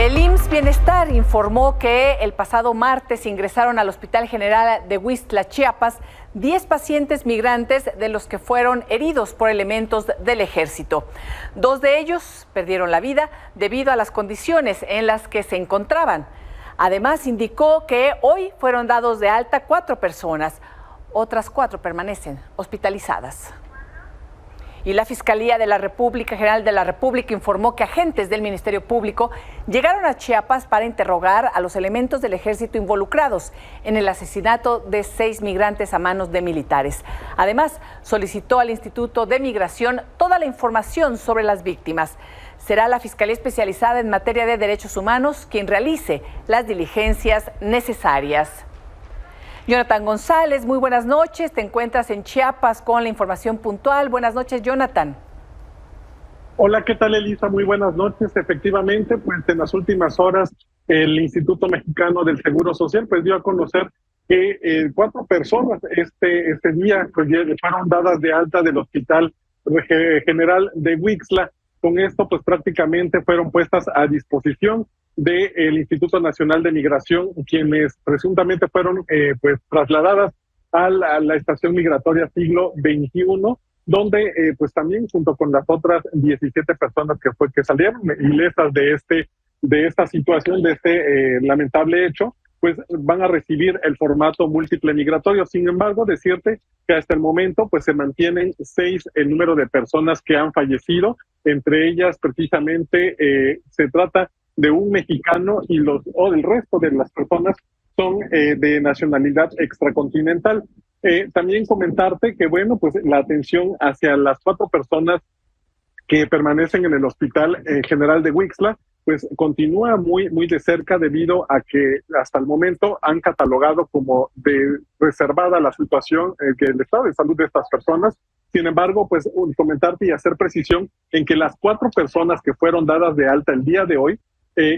El IMSS Bienestar informó que el pasado martes ingresaron al Hospital General de Huixtla, Chiapas, 10 pacientes migrantes de los que fueron heridos por elementos del ejército. 2 de ellos perdieron la vida debido a las condiciones en las que se encontraban. Además, indicó que hoy fueron dados de alta 4 personas. Otras 4 permanecen hospitalizadas. Y la Fiscalía de la República, General de la República, informó que agentes del Ministerio Público llegaron a Chiapas para interrogar a los elementos del ejército involucrados en el asesinato de 6 migrantes a manos de militares. Además, solicitó al Instituto de Migración toda la información sobre las víctimas. Será la Fiscalía Especializada en Materia de Derechos Humanos quien realice las diligencias necesarias. Jonathan González, muy buenas noches. Te encuentras en Chiapas con la información puntual. Buenas noches, Jonathan. Hola, ¿qué tal, Elisa? Muy buenas noches. Efectivamente, pues en las últimas horas el Instituto Mexicano del Seguro Social pues dio a conocer que 4 personas este día pues, fueron dadas de alta del Hospital General de Huixtla. Con esto pues prácticamente fueron puestas a disposición del Instituto Nacional de Migración, quienes presuntamente fueron pues trasladadas a la estación migratoria siglo XXI, donde pues también junto con las otras 17 personas que salieron ilesas de esta situación, de este lamentable hecho, pues van a recibir el formato múltiple migratorio. Sin embargo, decirte que hasta el momento pues se mantienen 6 el número de personas que han fallecido. Entre ellas precisamente se trata de un mexicano y el resto de las personas son de nacionalidad extracontinental. También comentarte que bueno, pues la atención hacia las 4 personas que permanecen en el Hospital General de Huixtla pues continúa muy de cerca, debido a que hasta el momento han catalogado como de reservada la situación, que el estado de salud de estas personas. Sin embargo, pues comentarte y hacer precisión en que las 4 personas que fueron dadas de alta el día de hoy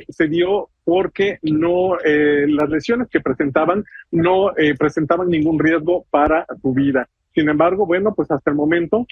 se dio porque las lesiones que presentaban no presentaban ningún riesgo para su vida. Sin embargo, bueno, pues hasta el momento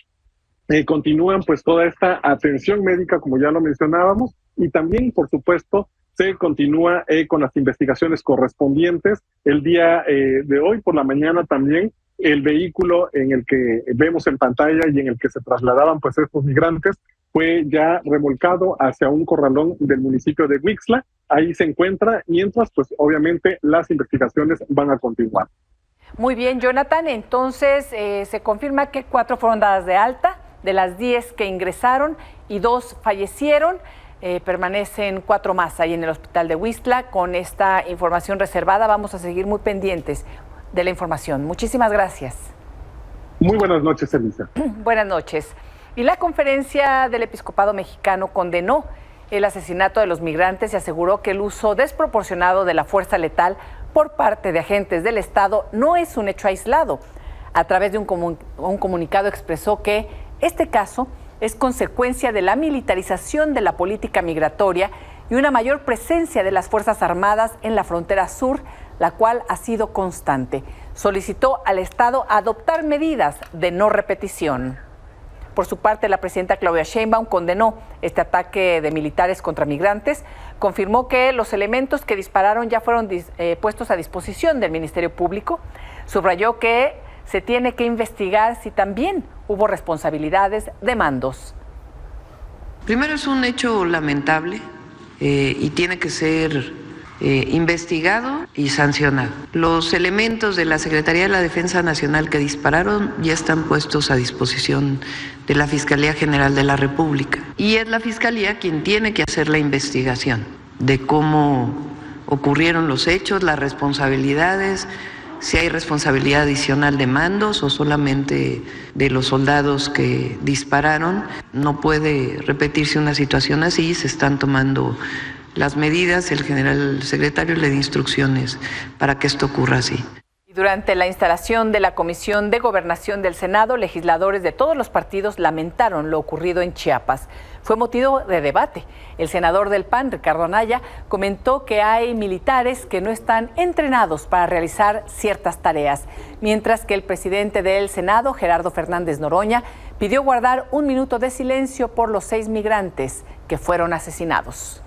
continúan pues toda esta atención médica, como ya lo mencionábamos, y también, por supuesto, se continúa con las investigaciones correspondientes. El día de hoy por la mañana también el vehículo en el que vemos en pantalla y en el que se trasladaban pues estos migrantes fue ya remolcado hacia un corralón del municipio de Huixtla. Ahí se encuentra, mientras pues obviamente las investigaciones van a continuar. Muy bien, Jonathan. Entonces se confirma que 4 fueron dadas de alta de las 10 que ingresaron y 2 fallecieron. Permanecen 4 más ahí en el hospital de Huixtla. Con esta información reservada vamos a seguir muy pendientes de la información. Muchísimas gracias. Muy buenas noches, Elisa. Buenas noches. Y la Conferencia del Episcopado Mexicano condenó el asesinato de los migrantes y aseguró que el uso desproporcionado de la fuerza letal por parte de agentes del Estado no es un hecho aislado. A través de un comunicado expresó que este caso es consecuencia de la militarización de la política migratoria y una mayor presencia de las Fuerzas Armadas en la frontera sur, la cual ha sido constante. Solicitó al Estado adoptar medidas de no repetición. Por su parte, la presidenta Claudia Sheinbaum condenó este ataque de militares contra migrantes, confirmó que los elementos que dispararon ya fueron puestos a disposición del Ministerio Público, subrayó que se tiene que investigar si también hubo responsabilidades de mandos. Primero, es un hecho lamentable y tiene que ser investigado y sancionado. Los elementos de la Secretaría de la Defensa Nacional que dispararon ya están puestos a disposición de la Fiscalía General de la República. Y es la Fiscalía quien tiene que hacer la investigación de cómo ocurrieron los hechos, las responsabilidades, si hay responsabilidad adicional de mandos o solamente de los soldados que dispararon. No puede repetirse una situación así, se están tomando las medidas, el secretario le da instrucciones para que esto ocurra así. Durante la instalación de la Comisión de Gobernación del Senado, legisladores de todos los partidos lamentaron lo ocurrido en Chiapas. Fue motivo de debate. El senador del PAN, Ricardo Anaya, comentó que hay militares que no están entrenados para realizar ciertas tareas, mientras que el presidente del Senado, Gerardo Fernández Noroña, pidió guardar 1 minuto de silencio por los 6 migrantes que fueron asesinados.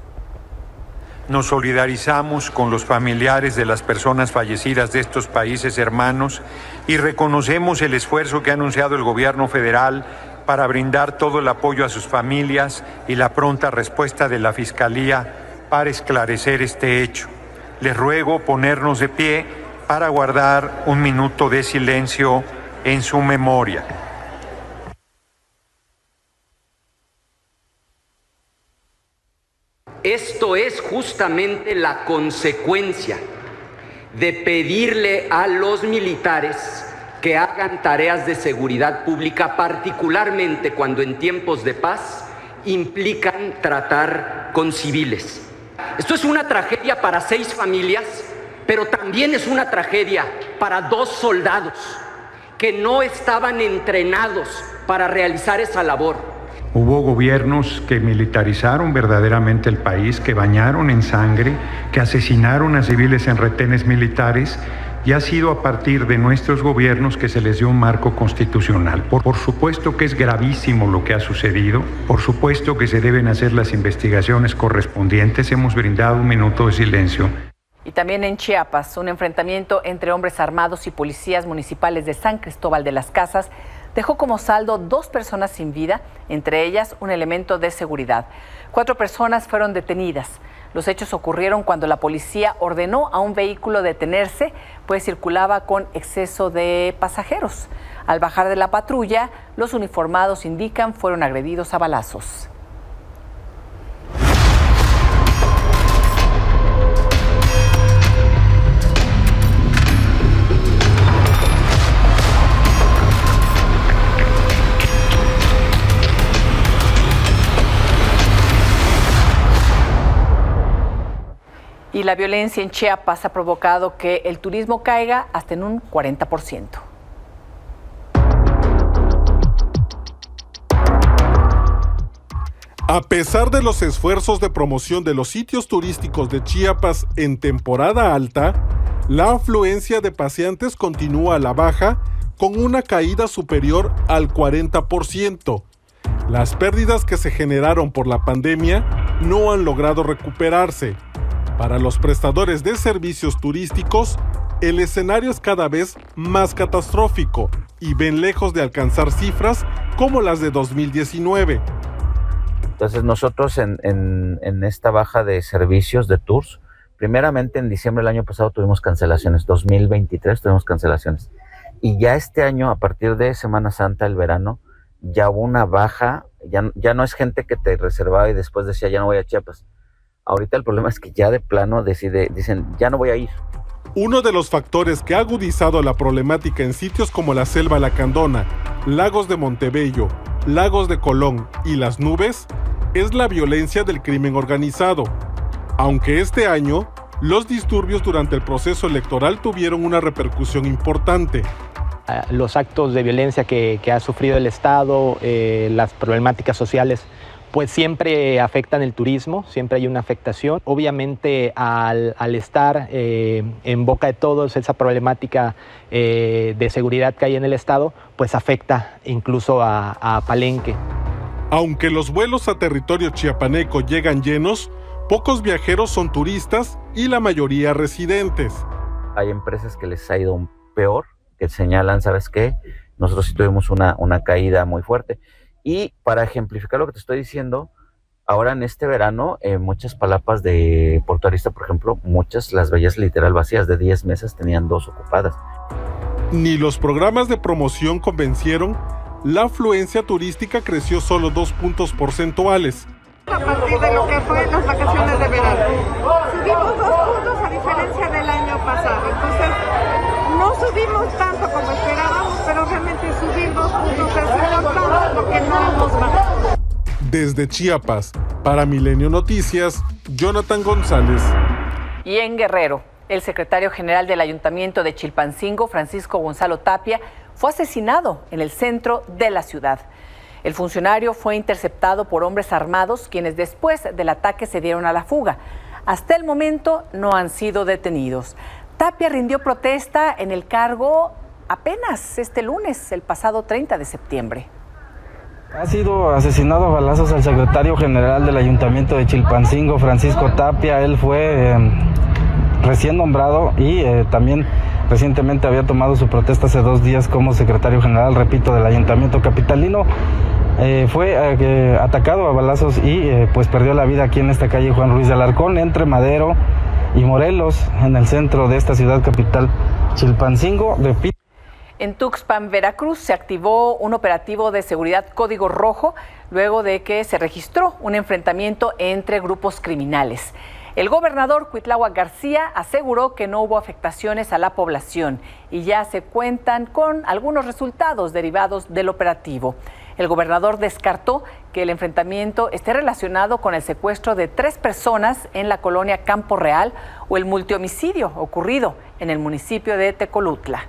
Nos solidarizamos con los familiares de las personas fallecidas de estos países hermanos y reconocemos el esfuerzo que ha anunciado el gobierno federal para brindar todo el apoyo a sus familias y la pronta respuesta de la Fiscalía para esclarecer este hecho. Les ruego ponernos de pie para guardar un minuto de silencio en su memoria. Esto es justamente la consecuencia de pedirle a los militares que hagan tareas de seguridad pública, particularmente cuando en tiempos de paz implican tratar con civiles. Esto es una tragedia para 6 familias, pero también es una tragedia para 2 soldados que no estaban entrenados para realizar esa labor. Hubo gobiernos que militarizaron verdaderamente el país, que bañaron en sangre, que asesinaron a civiles en retenes militares, y ha sido a partir de nuestros gobiernos que se les dio un marco constitucional. Por supuesto que es gravísimo lo que ha sucedido, por supuesto que se deben hacer las investigaciones correspondientes. Hemos brindado un minuto de silencio. Y también en Chiapas, un enfrentamiento entre hombres armados y policías municipales de San Cristóbal de las Casas dejó como saldo 2 personas sin vida, entre ellas un elemento de seguridad. 4 personas fueron detenidas. Los hechos ocurrieron cuando la policía ordenó a un vehículo detenerse, pues circulaba con exceso de pasajeros. Al bajar de la patrulla, los uniformados indican fueron agredidos a balazos. Y la violencia en Chiapas ha provocado que el turismo caiga hasta en un 40%. A pesar de los esfuerzos de promoción de los sitios turísticos de Chiapas en temporada alta, la afluencia de paseantes continúa a la baja con una caída superior al 40%. Las pérdidas que se generaron por la pandemia no han logrado recuperarse. Para los prestadores de servicios turísticos, el escenario es cada vez más catastrófico y ven lejos de alcanzar cifras como las de 2019. Entonces nosotros en esta baja de servicios de tours, primeramente en diciembre del año pasado tuvimos cancelaciones, 2023 tuvimos cancelaciones. Y ya este año, a partir de Semana Santa, el verano, ya hubo una baja, ya no es gente que te reservaba y después decía ya no voy a Chiapas. Ahorita el problema es que ya de plano dicen, ya no voy a ir. Uno de los factores que ha agudizado la problemática en sitios como la Selva Lacandona, Lagos de Montebello, Lagos de Colón y Las Nubes es la violencia del crimen organizado. Aunque este año, los disturbios durante el proceso electoral tuvieron una repercusión importante. Los actos de violencia que ha sufrido el Estado, las problemáticas sociales, pues siempre afectan el turismo, siempre hay una afectación. Obviamente al estar en boca de todos esa problemática de seguridad que hay en el Estado, pues afecta incluso a Palenque. Aunque los vuelos a territorio chiapaneco llegan llenos, pocos viajeros son turistas y la mayoría residentes. Hay empresas que les ha ido peor, que señalan, ¿sabes qué? Nosotros sí tuvimos una caída muy fuerte. Y para ejemplificar lo que te estoy diciendo, ahora en este verano, muchas palapas de Puerto Arista, por ejemplo, muchas las veías literal vacías, de 10 mesas tenían 2 ocupadas. Ni los programas de promoción convencieron, la afluencia turística creció solo 2 puntos porcentuales. A partir de lo que fue las vacaciones de verano, subimos 2 puntos a diferencia del año pasado, entonces no subimos tanto como esperábamos, pero realmente subir 2 puntos es importante porque no hemos bajado. Desde Chiapas, para Milenio Noticias, Jonathan González. Y en Guerrero, el secretario general del Ayuntamiento de Chilpancingo, Francisco Gonzalo Tapia, fue asesinado en el centro de la ciudad. El funcionario fue interceptado por hombres armados, quienes después del ataque se dieron a la fuga. Hasta el momento no han sido detenidos. Tapia rindió protesta en el cargo apenas este lunes, el pasado 30 de septiembre. Ha sido asesinado a balazos el secretario general del Ayuntamiento de Chilpancingo, Francisco Tapia. Él fue recién nombrado y también recientemente había tomado su protesta hace 2 días como secretario general, repito, del Ayuntamiento capitalino. Fue atacado a balazos y pues perdió la vida aquí en esta calle Juan Ruiz de Alarcón, entre Madero y Morelos, en el centro de esta ciudad capital, Chilpancingo, repito. En Tuxpan, Veracruz, se activó un operativo de seguridad código rojo luego de que se registró un enfrentamiento entre grupos criminales. El gobernador Cuitláhuac García aseguró que no hubo afectaciones a la población y ya se cuentan con algunos resultados derivados del operativo. El gobernador descartó que el enfrentamiento esté relacionado con el secuestro de 3 personas en la colonia Campo Real o el multihomicidio ocurrido en el municipio de Tecolutla.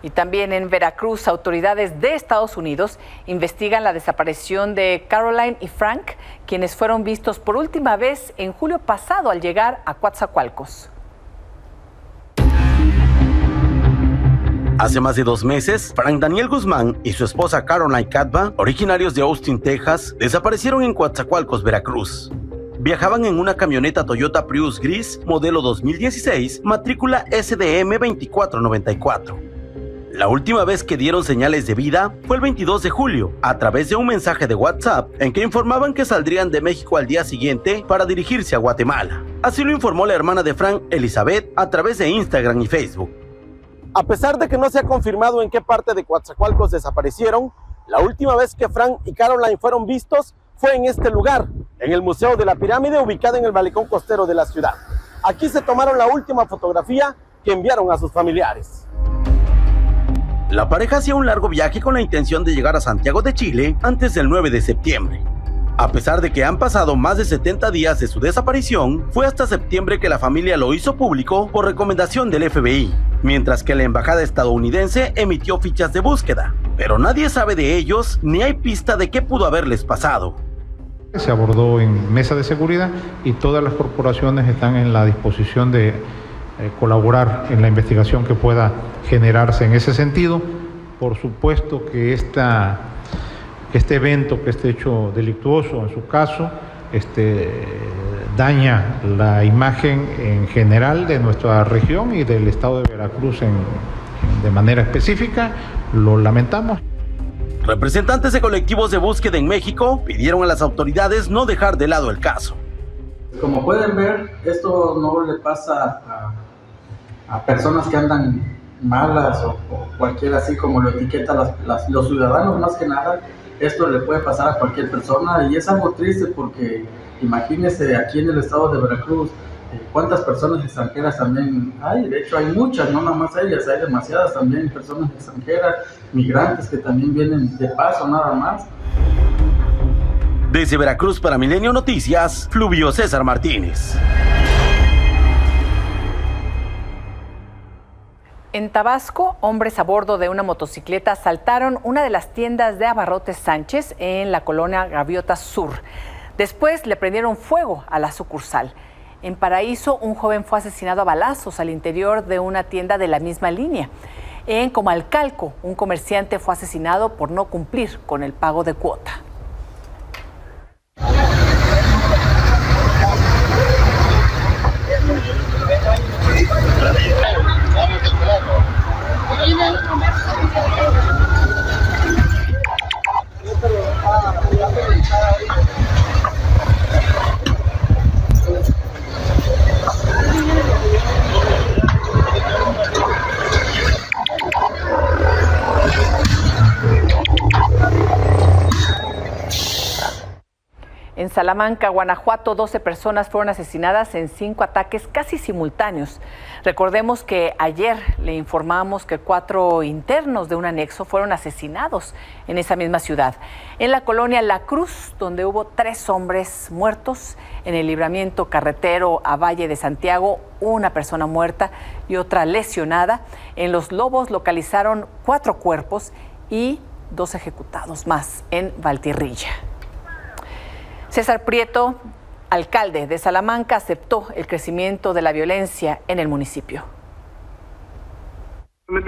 Y también en Veracruz, autoridades de Estados Unidos investigan la desaparición de Caroline y Frank, quienes fueron vistos por última vez en julio pasado al llegar a Coatzacoalcos. Hace más de 2 meses, Frank Daniel Guzmán y su esposa Caroline Catva, originarios de Austin, Texas, desaparecieron en Coatzacoalcos, Veracruz. Viajaban en una camioneta Toyota Prius gris, modelo 2016, matrícula SDM 2494. La última vez que dieron señales de vida fue el 22 de julio, a través de un mensaje de WhatsApp en que informaban que saldrían de México al día siguiente para dirigirse a Guatemala. Así lo informó la hermana de Frank, Elizabeth, a través de Instagram y Facebook. A pesar de que no se ha confirmado en qué parte de Coatzacoalcos desaparecieron, la última vez que Frank y Caroline fueron vistos fue en este lugar, en el Museo de la Pirámide, ubicado en el malecón costero de la ciudad. Aquí se tomaron la última fotografía que enviaron a sus familiares. La pareja hacía un largo viaje con la intención de llegar a Santiago de Chile antes del 9 de septiembre. A pesar de que han pasado más de 70 días de su desaparición, fue hasta septiembre que la familia lo hizo público por recomendación del FBI, mientras que la embajada estadounidense emitió fichas de búsqueda. Pero nadie sabe de ellos ni hay pista de qué pudo haberles pasado. Se abordó en mesa de seguridad y todas las corporaciones están en la disposición de colaborar en la investigación que pueda generarse en ese sentido. Por supuesto que este evento, que este hecho delictuoso en su caso, daña la imagen en general de nuestra región y del estado de Veracruz de manera específica. Lo lamentamos. Representantes de colectivos de búsqueda en México pidieron a las autoridades no dejar de lado el caso. Como pueden ver, esto no le pasa a personas que andan malas o cualquiera, así como lo etiquetan los ciudadanos, más que nada. Esto le puede pasar a cualquier persona y es algo triste porque imagínense aquí en el estado de Veracruz cuántas personas extranjeras también hay. De hecho hay muchas, no nada más ellas, hay demasiadas también personas extranjeras, migrantes que también vienen de paso nada más. Desde Veracruz para Milenio Noticias, Fluvio César Martínez. En Tabasco, hombres a bordo de una motocicleta asaltaron una de las tiendas de Abarrotes Sánchez en la colonia Gaviota Sur. Después le prendieron fuego a la sucursal. En Paraíso, un joven fue asesinado a balazos al interior de una tienda de la misma línea. En Comalcalco, un comerciante fue asesinado por no cumplir con el pago de cuota. Salamanca, Guanajuato, 12 personas fueron asesinadas en 5 ataques casi simultáneos. Recordemos que ayer le informamos que 4 internos de un anexo fueron asesinados en esa misma ciudad. En la colonia La Cruz, donde hubo 3 hombres muertos, en el libramiento carretero a Valle de Santiago, una persona muerta y otra lesionada. En Los Lobos localizaron 4 cuerpos y 2 ejecutados más en Valtirrilla. César Prieto, alcalde de Salamanca, aceptó el crecimiento de la violencia en el municipio.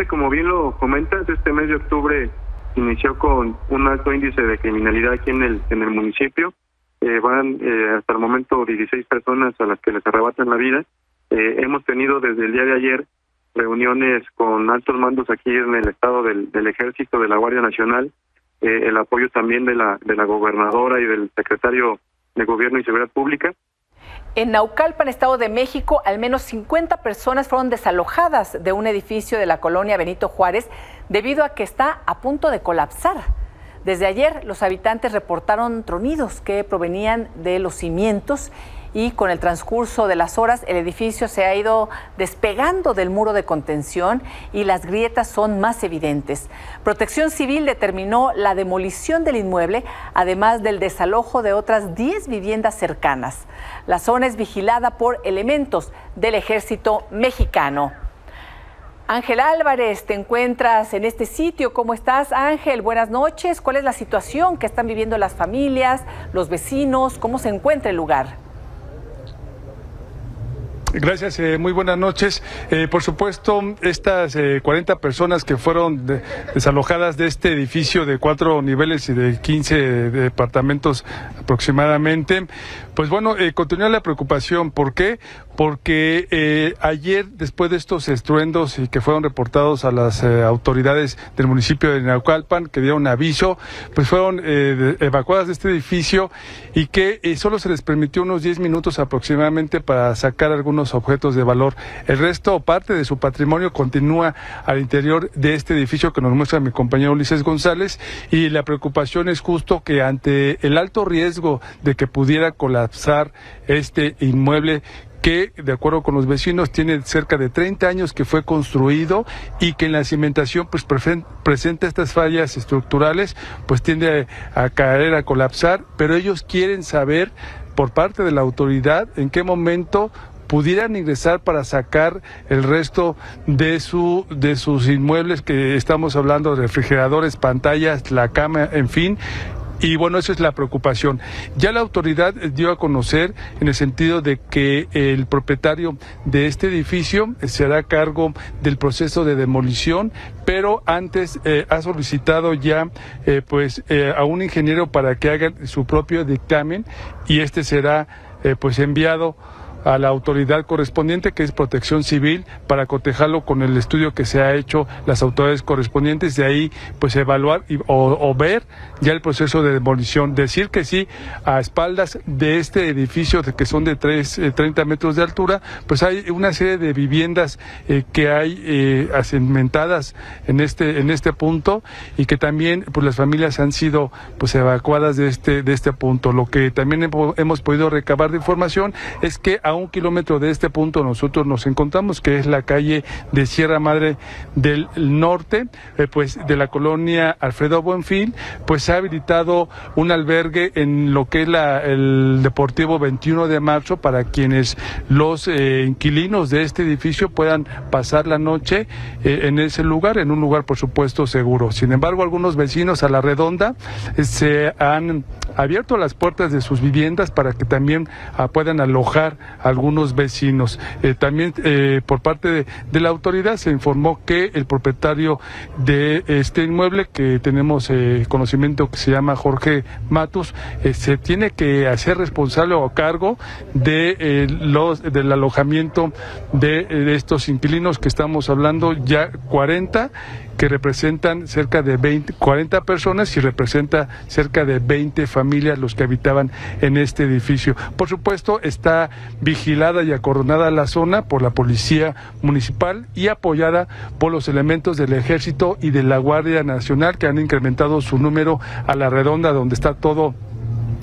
Como bien lo comentas, este mes de octubre inició con un alto índice de criminalidad aquí en el municipio. Van hasta el momento 16 personas a las que les arrebatan la vida. Hemos tenido desde el día de ayer reuniones con altos mandos aquí en el estado del Ejército, de la Guardia Nacional, el apoyo también de la gobernadora y del secretario de Gobierno y Seguridad Pública. En Naucalpan, Estado de México, al menos 50 personas fueron desalojadas de un edificio de la colonia Benito Juárez debido a que está a punto de colapsar. Desde ayer, los habitantes reportaron tronidos que provenían de los cimientos y con el transcurso de las horas el edificio se ha ido despegando del muro de contención y las grietas son más evidentes. Protección Civil determinó la demolición del inmueble, además del desalojo de otras 10 viviendas cercanas. La zona es vigilada por elementos del Ejército Mexicano. Ángel Álvarez, te encuentras en este sitio. ¿Cómo estás, Ángel? Buenas noches. ¿Cuál es la situación que están viviendo las familias, los vecinos? ¿Cómo se encuentra el lugar? Gracias, muy buenas noches. Por supuesto, estas 40 personas que fueron desalojadas de este edificio de 4 niveles y de 15 departamentos aproximadamente, pues bueno, continúa la preocupación. ¿Por qué? Porque ayer, después de estos estruendos y que fueron reportados a las autoridades del municipio de Naucalpan, que dieron aviso, pues fueron evacuadas de este edificio y que solo se les permitió unos 10 minutos aproximadamente para sacar algunos objetos de valor. El resto, parte de su patrimonio, continúa al interior de este edificio que nos muestra mi compañero Ulises González, y la preocupación es justo que ante el alto riesgo de que pudiera colapsar este inmueble, que de acuerdo con los vecinos tiene cerca de 30 años que fue construido y que en la cimentación pues presenta estas fallas estructurales, pues tiende a caer, a colapsar, pero ellos quieren saber por parte de la autoridad en qué momento pudieran ingresar para sacar el resto de sus inmuebles, que estamos hablando de refrigeradores, pantallas, la cama, en fin. Y bueno, esa es la preocupación. Ya la autoridad dio a conocer en el sentido de que el propietario de este edificio se hará cargo del proceso de demolición, pero antes ha solicitado ya a un ingeniero para que haga su propio dictamen, y este será enviado a la autoridad correspondiente, que es Protección Civil, para cotejarlo con el estudio que se ha hecho las autoridades correspondientes, de ahí pues evaluar o ver ya el proceso de demolición. Decir que sí, a espaldas de este edificio que son de 30 metros de altura, pues hay una serie de viviendas que hay asentadas en este punto, y que también pues las familias han sido pues evacuadas de este punto. Lo que también hemos podido recabar de información es que a 1 kilómetro de este punto nosotros nos encontramos, que es la calle de Sierra Madre del Norte, de la colonia Alfredo Buenfil, pues se ha habilitado un albergue en lo que es el Deportivo 21 de marzo para quienes los inquilinos de este edificio puedan pasar la noche en ese lugar, en un lugar por supuesto seguro. Sin embargo, algunos vecinos a la redonda se han abierto las puertas de sus viviendas para que también puedan alojar a algunos vecinos. También por parte de la autoridad se informó que el propietario de este inmueble, que tenemos conocimiento que se llama Jorge Matus, se tiene que hacer responsable o a cargo del alojamiento de estos inquilinos, que estamos hablando ya 40, que representan cerca de 40 personas y representa cerca de 20 familias los que habitaban en este edificio. Por supuesto, está vigilada y acordonada la zona por la Policía Municipal y apoyada por los elementos del Ejército y de la Guardia Nacional, que han incrementado su número a la redonda, donde está todo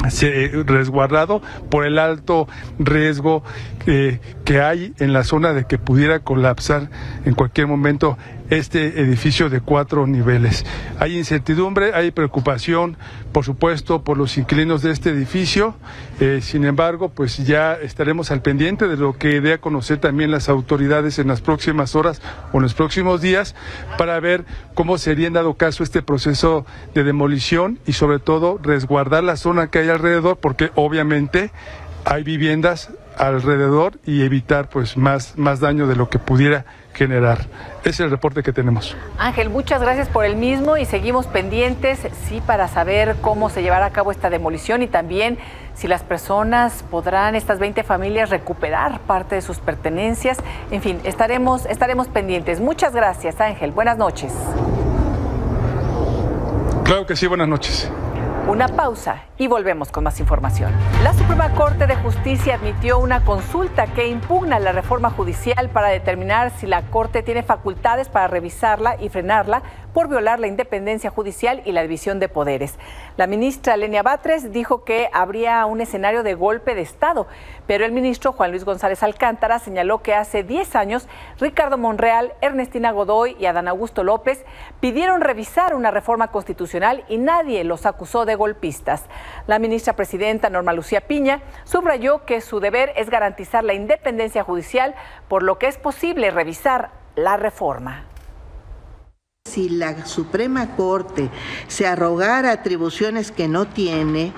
resguardado por el alto riesgo que hay en la zona de que pudiera colapsar en cualquier momento este edificio de 4 niveles. Hay incertidumbre, hay preocupación, por supuesto, por los inquilinos de este edificio. Sin embargo, pues ya estaremos al pendiente de lo que dé a conocer también las autoridades en las próximas horas o en los próximos días para ver cómo sería en dado caso este proceso de demolición y sobre todo resguardar la zona que hay alrededor, porque obviamente hay viviendas alrededor y evitar pues más daño de lo que pudiera generar. Ese es el reporte que tenemos. Ángel, muchas gracias por el mismo y seguimos pendientes, sí, para saber cómo se llevará a cabo esta demolición y también si las personas podrán, estas 20 familias, recuperar parte de sus pertenencias. En fin, estaremos pendientes. Muchas gracias, Ángel. Buenas noches. Claro que sí, buenas noches. Una pausa y volvemos con más información. La Suprema Corte de Justicia admitió una consulta que impugna la reforma judicial para determinar si la Corte tiene facultades para revisarla y frenarla por violar la independencia judicial y la división de poderes. La ministra Lenia Batres dijo que habría un escenario de golpe de Estado, pero el ministro Juan Luis González Alcántara señaló que hace 10 años Ricardo Monreal, Ernestina Godoy y Adán Augusto López pidieron revisar una reforma constitucional y nadie los acusó de golpistas. La ministra presidenta Norma Lucía Piña subrayó que su deber es garantizar la independencia judicial, por lo que es posible revisar la reforma. Si la Suprema Corte se arrogara atribuciones que no tiene,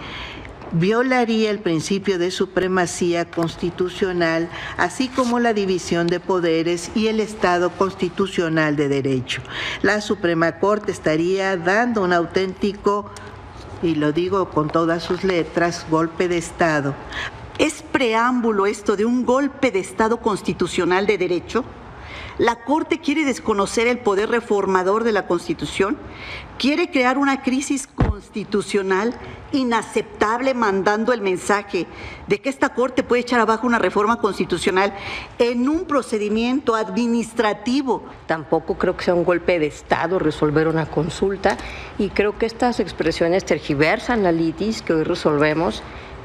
violaría el principio de supremacía constitucional, así como la división de poderes y el Estado constitucional de derecho. La Suprema Corte estaría dando un auténtico, y lo digo con todas sus letras, golpe de Estado. ¿Es preámbulo esto de un golpe de Estado constitucional de derecho? La Corte quiere desconocer el poder reformador de la Constitución, quiere crear una crisis constitucional inaceptable, mandando el mensaje de que esta Corte puede echar abajo una reforma constitucional en un procedimiento administrativo. Tampoco creo que sea un golpe de Estado resolver una consulta y creo que estas expresiones tergiversan la litis que hoy resolvemos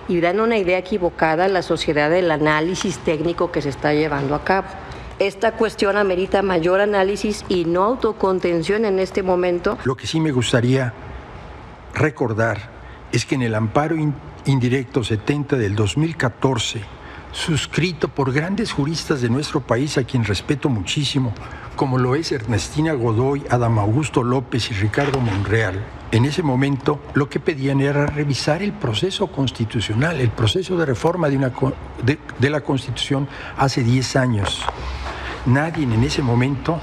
y dan una idea equivocada a la sociedad del análisis técnico que se está llevando a cabo. Esta cuestión amerita mayor análisis y no autocontención en este momento. Lo que sí me gustaría recordar es que en el amparo indirecto 70 del 2014, suscrito por grandes juristas de nuestro país, a quien respeto muchísimo, como lo es Ernestina Godoy, Adán Augusto López y Ricardo Monreal, en ese momento lo que pedían era revisar el proceso constitucional, el proceso de reforma de la Constitución hace 10 años. Nadie en ese momento,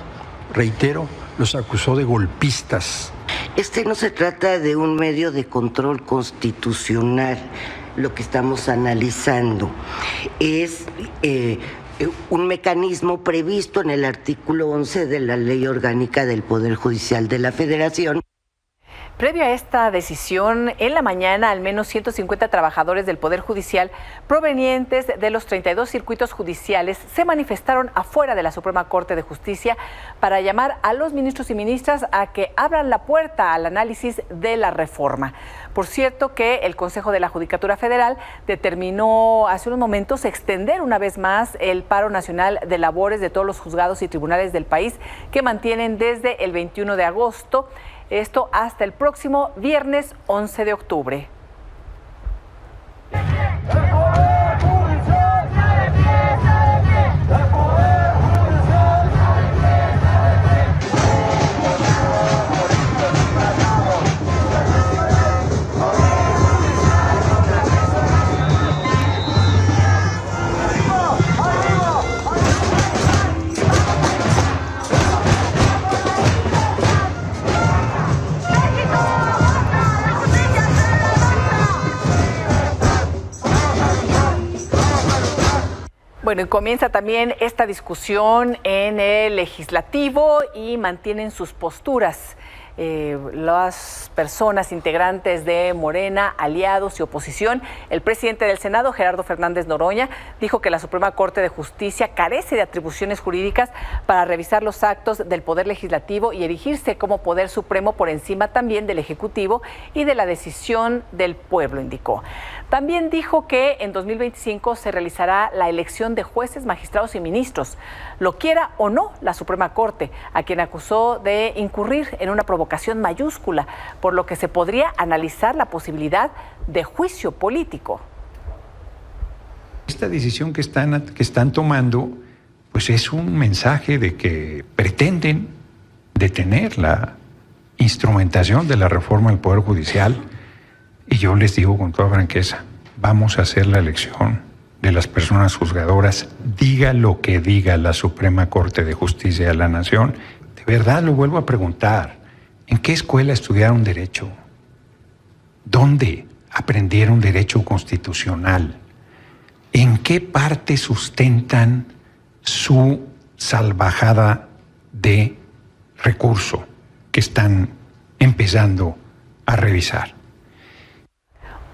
reitero, los acusó de golpistas. No se trata de un medio de control constitucional. Lo que estamos analizando es un mecanismo previsto en el artículo 11 de la Ley Orgánica del Poder Judicial de la Federación. Previo a esta decisión, en la mañana al menos 150 trabajadores del Poder Judicial provenientes de los 32 circuitos judiciales se manifestaron afuera de la Suprema Corte de Justicia para llamar a los ministros y ministras a que abran la puerta al análisis de la reforma. Por cierto que el Consejo de la Judicatura Federal determinó hace unos momentos extender una vez más el paro nacional de labores de todos los juzgados y tribunales del país que mantienen desde el 21 de agosto. Esto hasta el próximo viernes 11 de octubre. Bueno, y comienza también esta discusión en el legislativo y mantienen sus posturas. las personas integrantes de Morena, aliados y oposición. El presidente del Senado, Gerardo Fernández Noroña, dijo que la Suprema Corte de Justicia carece de atribuciones jurídicas para revisar los actos del Poder Legislativo y erigirse como poder supremo por encima también del Ejecutivo y de la decisión del pueblo, indicó. También dijo que en 2025 se realizará la elección de jueces, magistrados y ministros, lo quiera o no la Suprema Corte, a quien acusó de incurrir en una provocación mayúscula, por lo que se podría analizar la posibilidad de juicio político. Esta decisión que están tomando, pues es un mensaje de que pretenden detener la instrumentación de la reforma del Poder Judicial. Y yo les digo con toda franqueza, vamos a hacer la elección de las personas juzgadoras, diga lo que diga la Suprema Corte de Justicia de la Nación. De verdad lo vuelvo a preguntar, ¿en qué escuela estudiaron Derecho? ¿Dónde aprendieron Derecho Constitucional? ¿En qué parte sustentan su salvajada de recurso que están empezando a revisar?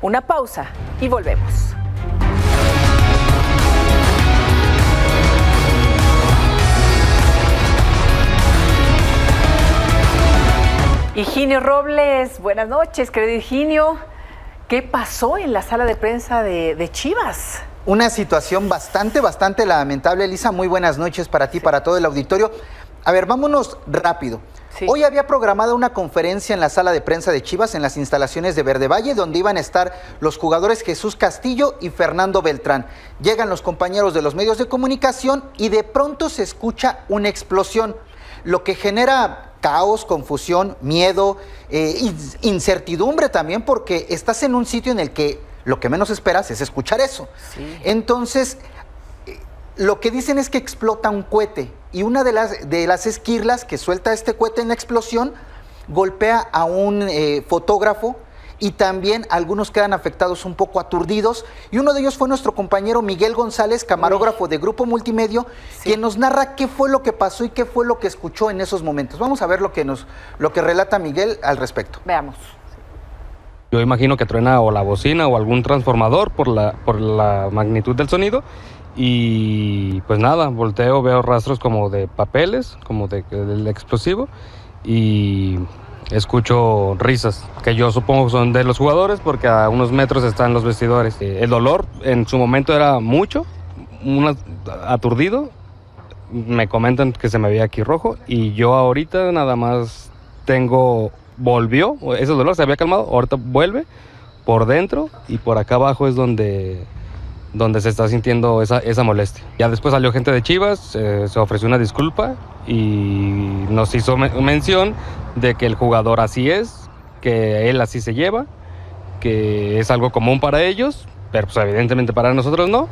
Una pausa y volvemos. Higinio Robles, buenas noches, querido Higinio. ¿Qué pasó en la sala de prensa de Chivas? Una situación bastante lamentable, Elisa. Muy buenas noches para ti, para todo el auditorio. A ver, vámonos rápido. Sí. Hoy había programada una conferencia en la sala de prensa de Chivas, en las instalaciones de Verde Valle, donde iban a estar los jugadores Jesús Castillo y Fernando Beltrán. Llegan los compañeros de los medios de comunicación y de pronto se escucha una explosión, lo que genera caos, confusión, miedo, incertidumbre también, porque estás en un sitio en el que lo que menos esperas es escuchar eso. Sí. Entonces, lo que dicen es que explota un cohete y una de las esquirlas que suelta este cohete en la explosión golpea a un fotógrafo y también algunos quedan afectados, un poco aturdidos, y uno de ellos fue nuestro compañero Miguel González, camarógrafo de Grupo Multimedio, quien nos narra qué fue lo que pasó y qué fue lo que escuchó en esos momentos. Vamos a ver lo que relata Miguel al respecto. Veamos. Yo imagino que truena o la bocina o algún transformador por la magnitud del sonido. Y pues nada, volteo, veo rastros como de papeles, como del explosivo, y escucho risas, que yo supongo son de los jugadores, porque a unos metros están los vestidores. El dolor en su momento era mucho, aturdido, me comentan que se me veía aquí rojo, y yo ahorita nada más volvió, ese dolor se había calmado, ahorita vuelve por dentro, y por acá abajo es donde se está sintiendo esa molestia. Ya después salió gente de Chivas, se ofreció una disculpa y nos hizo mención de que el jugador así es, que él así se lleva, que es algo común para ellos, pero pues evidentemente para nosotros no.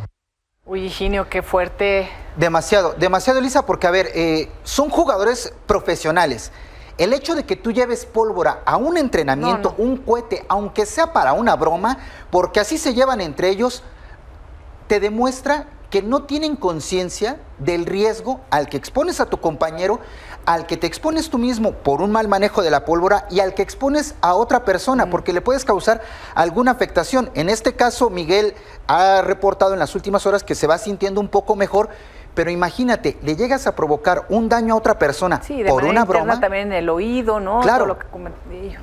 Uy, Higinio, qué fuerte. Demasiado, Elisa, porque a ver, son jugadores profesionales. El hecho de que tú lleves pólvora a un entrenamiento, un cohete, aunque sea para una broma, porque así se llevan entre ellos, te demuestra que no tienen conciencia del riesgo al que expones a tu compañero, al que te expones tú mismo por un mal manejo de la pólvora y al que expones a otra persona, porque le puedes causar alguna afectación. En este caso, Miguel ha reportado en las últimas horas que se va sintiendo un poco mejor, pero imagínate, le llegas a provocar un daño a otra persona por una broma. También en el oído, ¿no? Claro. Todo lo que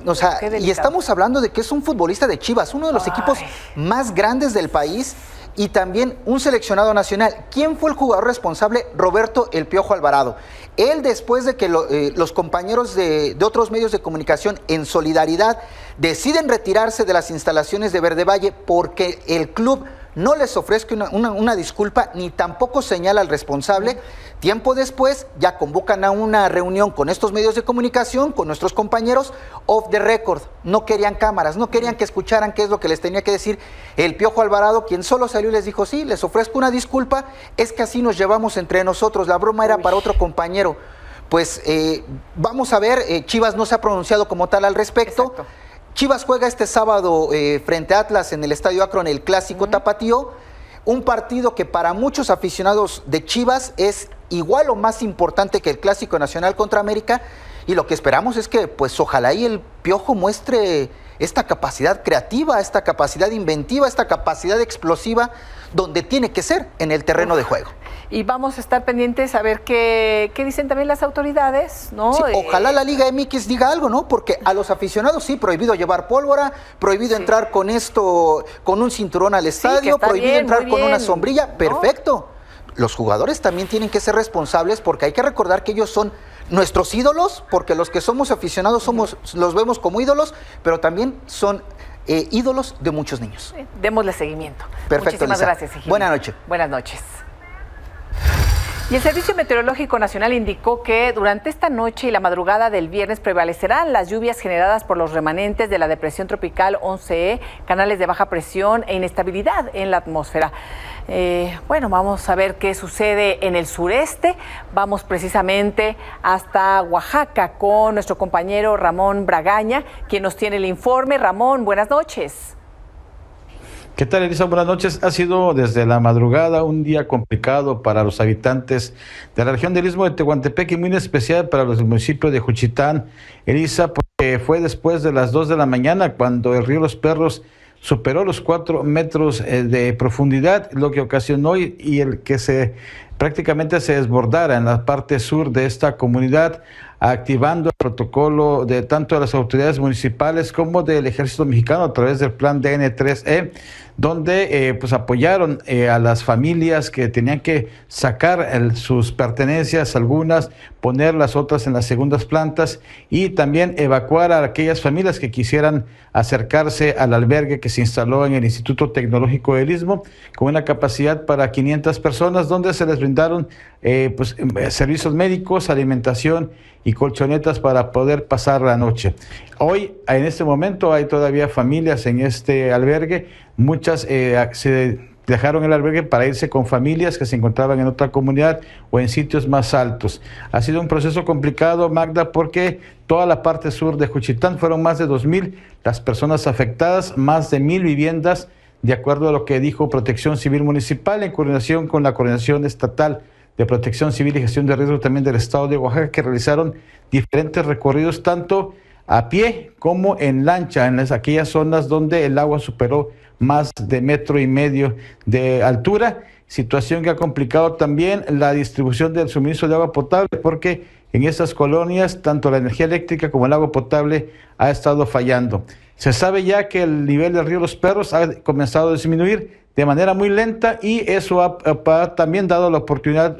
o sea, y estamos hablando de que es un futbolista de Chivas, uno de los equipos más grandes del país, y también un seleccionado nacional. ¿Quién fue el jugador responsable? Roberto El Piojo Alvarado. Él, después de que los compañeros de otros medios de comunicación, en solidaridad, deciden retirarse de las instalaciones de Verde Valle porque el club no les ofrezca una disculpa ni tampoco señala al responsable. Tiempo después ya convocan a una reunión con estos medios de comunicación, con nuestros compañeros, off the record. No querían cámaras, no querían que escucharan qué es lo que les tenía que decir el Piojo Alvarado, quien solo salió y les dijo, sí, les ofrezco una disculpa, es que así nos llevamos entre nosotros, la broma era para otro compañero. Pues vamos a ver, Chivas no se ha pronunciado como tal al respecto. Exacto. Chivas juega este sábado frente a Atlas en el Estadio Akron, el clásico tapatío. Un partido que para muchos aficionados de Chivas es igual o más importante que el Clásico Nacional contra América, y lo que esperamos es que pues ojalá y el Piojo muestre esta capacidad creativa, esta capacidad inventiva, esta capacidad explosiva donde tiene que ser, en el terreno de juego. Y vamos a estar pendientes a ver qué dicen también las autoridades, ¿no? Sí, ojalá la Liga MX diga algo, ¿no? Porque a los aficionados sí, prohibido llevar pólvora, prohibido entrar con esto, con un cinturón al estadio, prohibido entrar con una sombrilla, perfecto. Los jugadores también tienen que ser responsables, porque hay que recordar que ellos son nuestros ídolos, porque los que somos aficionados los vemos como ídolos, pero también son ídolos de muchos niños. Démosle seguimiento. Perfecto, Muchísimas Lisa. gracias, Higinio. Buenas noches. Buenas noches. Y el Servicio Meteorológico Nacional indicó que durante esta noche y la madrugada del viernes prevalecerán las lluvias generadas por los remanentes de la depresión tropical 11E, canales de baja presión e inestabilidad en la atmósfera. Bueno, vamos a ver qué sucede en el sureste. Vamos precisamente hasta Oaxaca con nuestro compañero Ramón Bragaña, quien nos tiene el informe. Ramón, buenas noches. ¿Qué tal, Elisa? Buenas noches. Ha sido desde la madrugada un día complicado para los habitantes de la región del Istmo de Tehuantepec y muy en especial para los del municipio de Juchitán, Elisa, porque fue después de las 2 de la mañana cuando el río Los Perros superó los 4 metros de profundidad, lo que ocasionó y el que prácticamente se desbordara en la parte sur de esta comunidad, activando el protocolo de tanto de las autoridades municipales como del Ejército Mexicano a través del plan DN3E, donde pues apoyaron a las familias que tenían que sacar sus pertenencias, algunas, poner las otras en las segundas plantas y también evacuar a aquellas familias que quisieran acercarse al albergue que se instaló en el Instituto Tecnológico del Istmo, con una capacidad para 500 personas, donde se les brindaron servicios médicos, alimentación y colchonetas para poder pasar la noche. Hoy, en este momento, hay todavía familias en este albergue. Muchas se dejaron el albergue para irse con familias que se encontraban en otra comunidad o en sitios más altos. Ha sido un proceso complicado, Magda, porque toda la parte sur de Juchitán fueron más de 2,000 las personas afectadas, más de 1,000 viviendas, de acuerdo a lo que dijo Protección Civil Municipal, en coordinación con la Coordinación Estatal de Protección Civil y Gestión de Riesgo también del Estado de Oaxaca, que realizaron diferentes recorridos tanto a pie como en lancha, en aquellas zonas donde el agua superó más de 1,5 metros de altura, situación que ha complicado también la distribución del suministro de agua potable, porque en esas colonias tanto la energía eléctrica como el agua potable ha estado fallando. Se sabe ya que el nivel del río Los Perros ha comenzado a disminuir de manera muy lenta y eso ha también dado la oportunidad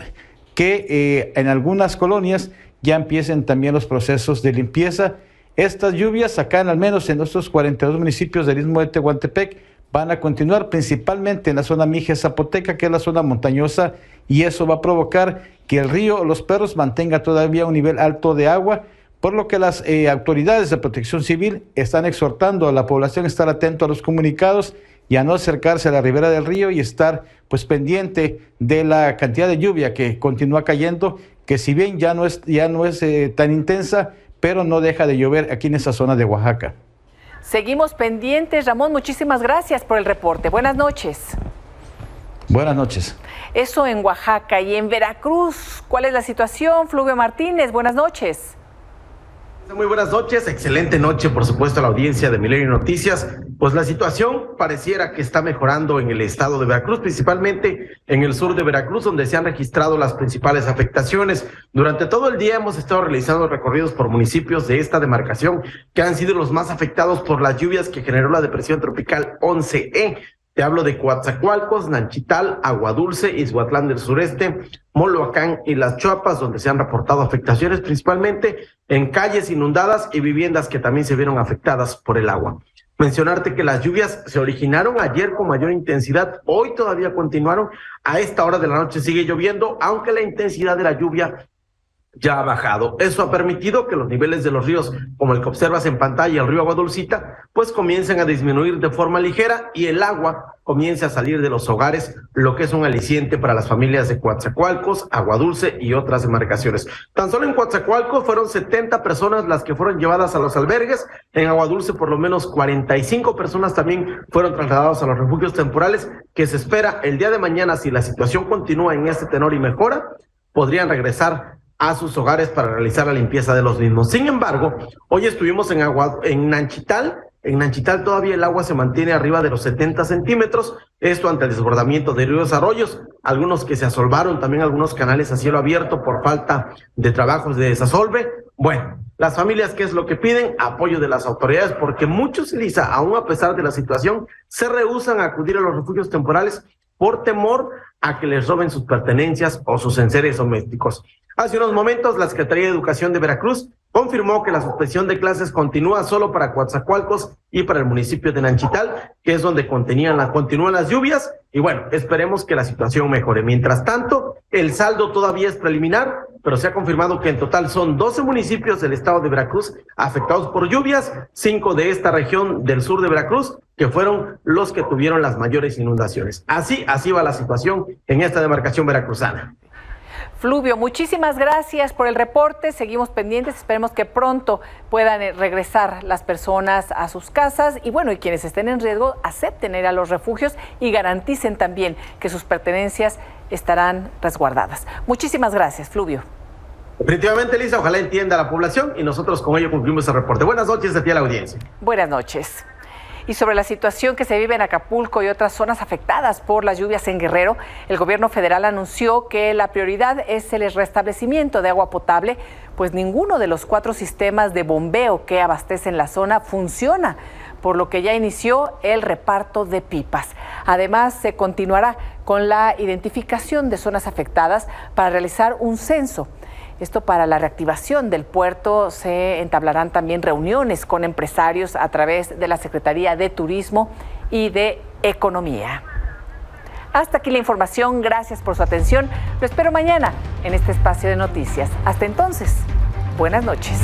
que en algunas colonias ya empiecen también los procesos de limpieza. Estas lluvias acá al menos en estos 42 municipios del Istmo de Tehuantepec van a continuar principalmente en la zona Mije Zapoteca, que es la zona montañosa, y eso va a provocar que el río Los Perros mantenga todavía un nivel alto de agua, por lo que las autoridades de Protección Civil están exhortando a la población a estar atento a los comunicados y a no acercarse a la ribera del río y estar pues pendiente de la cantidad de lluvia que continúa cayendo, que si bien ya no es tan intensa, pero no deja de llover aquí en esa zona de Oaxaca. Seguimos pendientes, Ramón, muchísimas gracias por el reporte. Buenas noches. Buenas noches. Eso en Oaxaca. Y en Veracruz, ¿cuál es la situación? Fluvio Martínez, buenas noches. Muy buenas noches, excelente noche, por supuesto, a la audiencia de Milenio Noticias. Pues la situación pareciera que está mejorando en el estado de Veracruz, principalmente en el sur de Veracruz, donde se han registrado las principales afectaciones. Durante todo el día hemos estado realizando recorridos por municipios de esta demarcación que han sido los más afectados por las lluvias que generó la depresión tropical 11E. Te hablo de Coatzacoalcos, Nanchital, Aguadulce, Izhuatlán del Sureste, Moloacán y Las Chuapas, donde se han reportado afectaciones principalmente en calles inundadas y viviendas que también se vieron afectadas por el agua. Mencionarte que las lluvias se originaron ayer con mayor intensidad, hoy todavía continuaron, a esta hora de la noche sigue lloviendo, aunque la intensidad de la lluvia ya ha bajado. Eso ha permitido que los niveles de los ríos, como el que observas en pantalla, el río Agua Dulcita, pues comiencen a disminuir de forma ligera y el agua comience a salir de los hogares, lo que es un aliciente para las familias de Coatzacoalcos, Agua Dulce y otras demarcaciones. Tan solo en Coatzacoalcos fueron 70 personas las que fueron llevadas a los albergues. En Agua Dulce por lo menos 45 personas también fueron trasladadas a los refugios temporales, que se espera el día de mañana, si la situación continúa en este tenor y mejora, podrían regresar a sus hogares para realizar la limpieza de los mismos. Sin embargo, hoy estuvimos en Nanchital. En Nanchital todavía el agua se mantiene arriba de los 70 centímetros, esto ante el desbordamiento de ríos, arroyos, algunos que se asolvaron, también algunos canales a cielo abierto por falta de trabajos de desasolve. Bueno, las familias, ¿qué es lo que piden? Apoyo de las autoridades, porque muchos, Elisa, aún a pesar de la situación, se rehúsan a acudir a los refugios temporales por temor a que les roben sus pertenencias o sus enseres domésticos. Hace unos momentos, la Secretaría de Educación de Veracruz confirmó que la suspensión de clases continúa solo para Coatzacoalcos y para el municipio de Nanchital, que es donde continúan las lluvias, y bueno, esperemos que la situación mejore. Mientras tanto, el saldo todavía es preliminar, pero se ha confirmado que en total son 12 municipios del estado de Veracruz afectados por lluvias, 5 de esta región del sur de Veracruz, que fueron los que tuvieron las mayores inundaciones. Así va la situación en esta demarcación veracruzana. Fluvio, muchísimas gracias por el reporte. Seguimos pendientes. Esperemos que pronto puedan regresar las personas a sus casas y bueno, y quienes estén en riesgo acepten ir a los refugios y garanticen también que sus pertenencias estarán resguardadas. Muchísimas gracias, Fluvio. Definitivamente, Elisa, ojalá entienda la población y nosotros con ello concluimos el reporte. Buenas noches a ti a la audiencia. Buenas noches. Y sobre la situación que se vive en Acapulco y otras zonas afectadas por las lluvias en Guerrero, el gobierno federal anunció que la prioridad es el restablecimiento de agua potable, pues ninguno de los 4 sistemas de bombeo que abastecen la zona funciona, por lo que ya inició el reparto de pipas. Además, se continuará con la identificación de zonas afectadas para realizar un censo. Esto para la reactivación del puerto. Se entablarán también reuniones con empresarios a través de la Secretaría de Turismo y de Economía. Hasta aquí la información. Gracias por su atención. Lo espero mañana en este espacio de noticias. Hasta entonces, buenas noches.